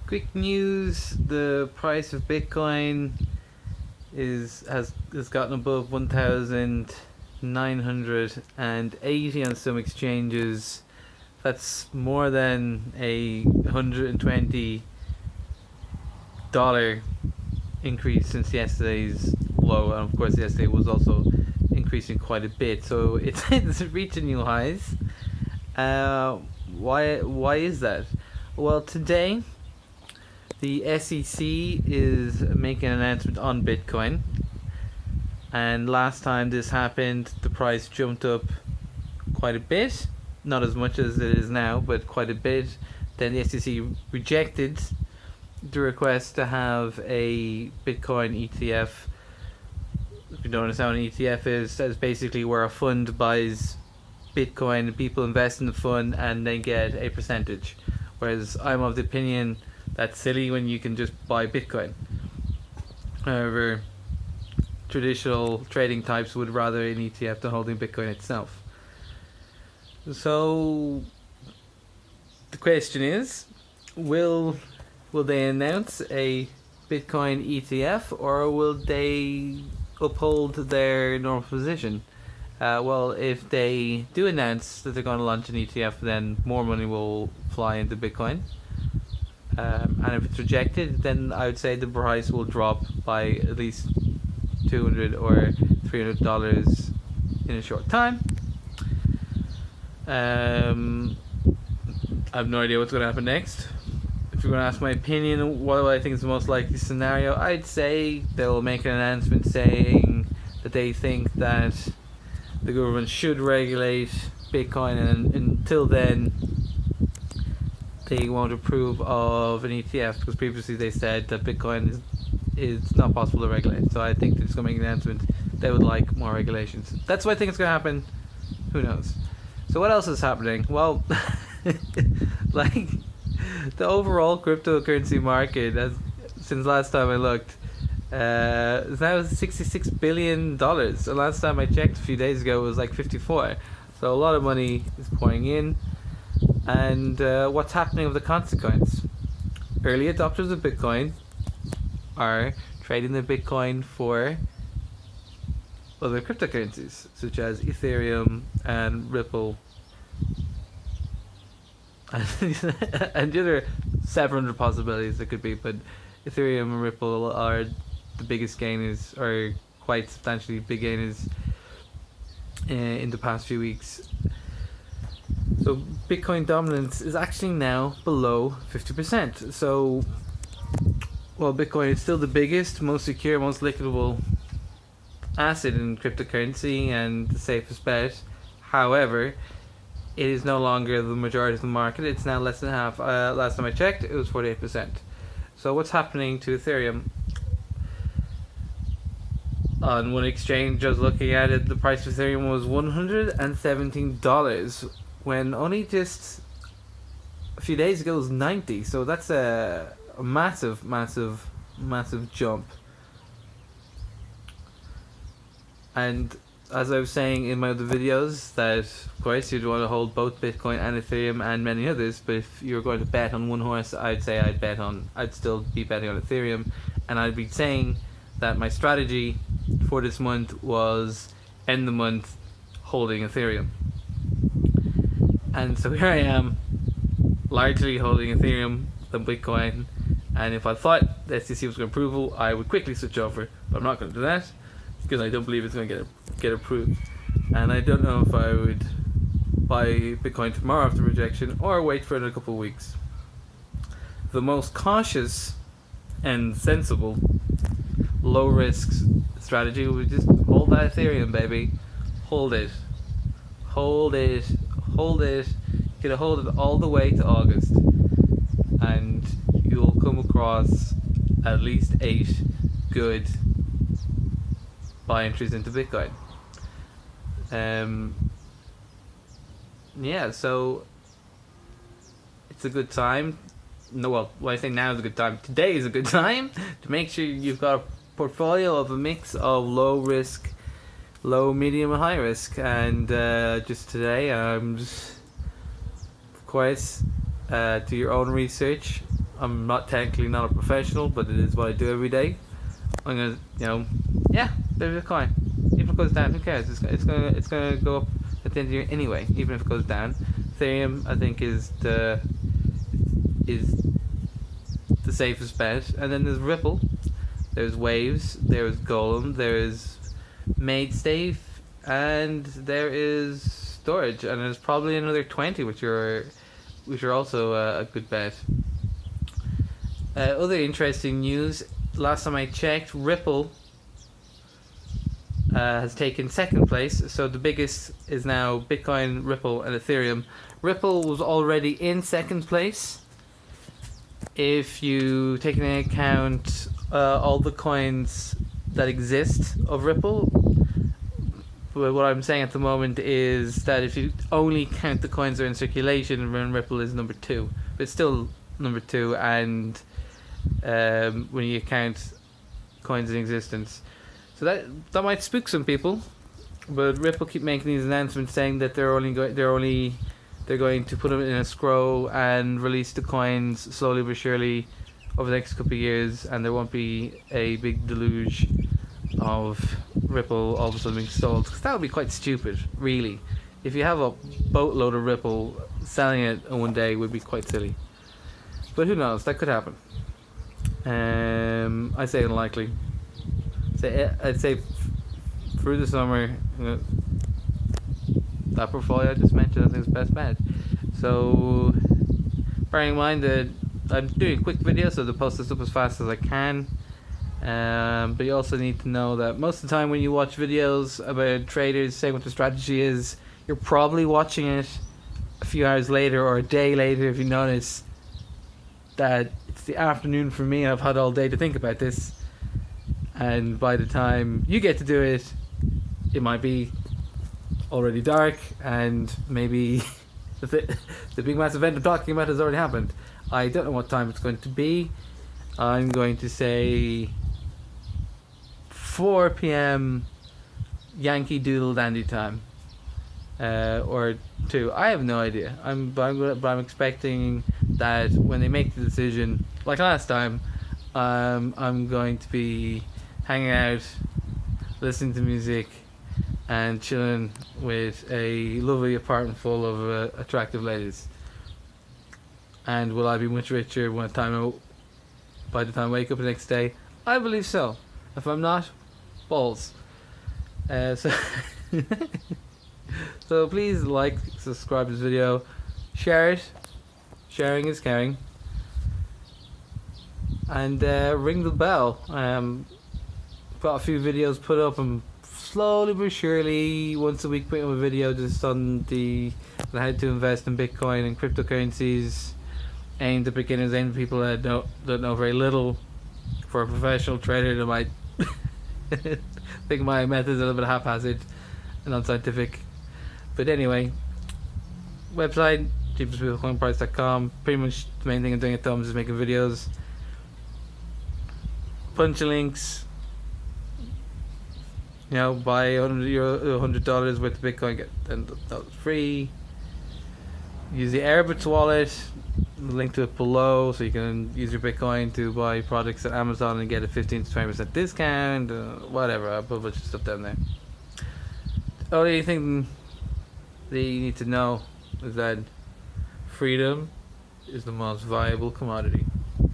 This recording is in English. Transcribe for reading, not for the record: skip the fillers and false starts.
Quick news: the price of Bitcoin has gotten above 1,980 on some exchanges. That's more than a $120 increase since yesterday's low, and of course yesterday was also increasing quite a bit. So it's reaching new highs. Uh, why is that? Well, today the SEC is making an announcement on Bitcoin, and last time this happened, the price jumped up quite a bit. Not as much as it is now, but quite a bit. Then the SEC rejected the request to have a Bitcoin ETF. If you don't understand what an ETF is, that's basically where a fund buys Bitcoin and people invest in the fund and they get a percentage. Whereas I'm of the opinion that's silly when you can just buy Bitcoin. However, traditional trading types would rather an ETF than holding Bitcoin itself. So the question is, will they announce a Bitcoin ETF or will they uphold their normal position? Well, if they do announce that they're going to launch an ETF, then more money will fly into Bitcoin. And if it's rejected, then I would say the price will drop by at least $200 or $300 in a short time. I have no idea what's going to happen next. If you're going to ask my opinion, what I think is the most likely scenario, I'd say they'll make an announcement saying that they think that the government should regulate Bitcoin, and until then they won't approve of an ETF, because previously they said that Bitcoin is not possible to regulate. So I think they're just going to make an announcement they would like more regulations. That's what I think is going to happen. Who knows? So what else is happening? Well, like the overall cryptocurrency market, since last time I looked, is now $66 billion. The last time I checked a few days ago it was like 54. So a lot of money is pouring in. And what's happening with the consequence? Early adopters of Bitcoin are trading the Bitcoin for other cryptocurrencies, such as Ethereum and Ripple. And the other 700 possibilities it could be, but Ethereum and Ripple are the biggest gainers, or quite substantially big gainers in the past few weeks. So Bitcoin dominance is actually now below 50%. So while Bitcoin is still the biggest, most secure, most liquidable asset in cryptocurrency and the safest bet, however, it is no longer the majority of the market. It's now less than half. Last time I checked, it was 48%. So what's happening to Ethereum? On one exchange I was looking at it, the price of Ethereum was $117, when only just a few days ago it was 90. So that's a massive jump. And as I was saying in my other videos, that of course you'd want to hold both Bitcoin and Ethereum and many others, but if you're going to bet on one horse, I'd say I'd still be betting on Ethereum, and I'd be saying that my strategy for this month was end the month holding Ethereum. And so here I am, largely holding Ethereum than Bitcoin, and if I thought the SEC was going to approval, I would quickly switch over, but I'm not going to do that, because I don't believe it's going to get approved. And I don't know if I would buy Bitcoin tomorrow after rejection or wait for it a couple of weeks. The most cautious and sensible low risk strategy would just hold that Ethereum, baby. Hold it. You're gonna hold it all the way to August, and you'll come across at least 8 good buy entries into Bitcoin. Yeah, so it's a good time. No, well, when I say now is a good time, today is a good time to make sure you've got a portfolio of a mix of low risk, low, medium, and high risk. And just today, of course, do your own research. I'm not technically not a professional, but it is what I do every day. I'm gonna, yeah, bit of Bitcoin. Even if it goes down, who cares? It's gonna go up at the end of the year anyway. Even if it goes down, Ethereum I think is the safest bet. And then there's Ripple, there's Waves, there's Golem, there's MaidSafe, and there is Storage, and there's probably another 20 which are also a good bet. Other interesting news. Last time I checked, Ripple has taken second place. So the biggest is now Bitcoin, Ripple, and Ethereum. Ripple was already in second place. If you take into account all the coins that exist of Ripple, but what I'm saying at the moment is that if you only count the coins that are in circulation, then Ripple is number 2. But it's still number 2, and when you count coins in existence, so that might spook some people. But Ripple keep making these announcements saying that they're going to put them in escrow and release the coins slowly but surely over the next couple of years, and there won't be a big deluge of Ripple all of a sudden being sold, because that would be quite stupid, really. If you have a boatload of Ripple, selling it in one day would be quite silly. But who knows, that could happen. I say unlikely. I'd say through the summer, that portfolio I just mentioned I think is best bet. So bearing in mind that I'm doing a quick video, so to post this up as fast as I can. But you also need to know that most of the time when you watch videos about traders saying what the strategy is, you're probably watching it a few hours later or a day later. If you notice that it's the afternoon for me and I've had all day to think about this, and by the time you get to do it, it might be already dark, and maybe the big massive event I'm talking about has already happened. I don't know what time it's going to be. I'm going to say 4 p.m. Yankee Doodle Dandy time, or 2. I have no idea. But I'm expecting that when they make the decision, like last time, I'm going to be hanging out, listening to music, and chilling with a lovely apartment full of attractive ladies. And will I be much richer by the time I wake up the next day? I believe so. If I'm not, balls. So so please like, subscribe to this video, share it. Sharing is caring. And ring the bell. Got a few videos put up, and slowly but surely, once a week, putting up a video just on how to invest in Bitcoin and cryptocurrencies, aimed at beginners, aimed at people that don't know very little. For a professional trader that might think my methods are a little bit haphazard and unscientific. But anyway, website cheapestbitcoinprice.com. Pretty much the main thing I'm doing at the moment is making videos. Bunch of links. Buy $100 worth of Bitcoin, get $10 free. Use the Airbits wallet, link to it below, so you can use your Bitcoin to buy products at Amazon and get a 15 to 20% discount. Whatever, I'll put a bunch of stuff down there. The only thing that you need to know is that freedom is the most valuable commodity.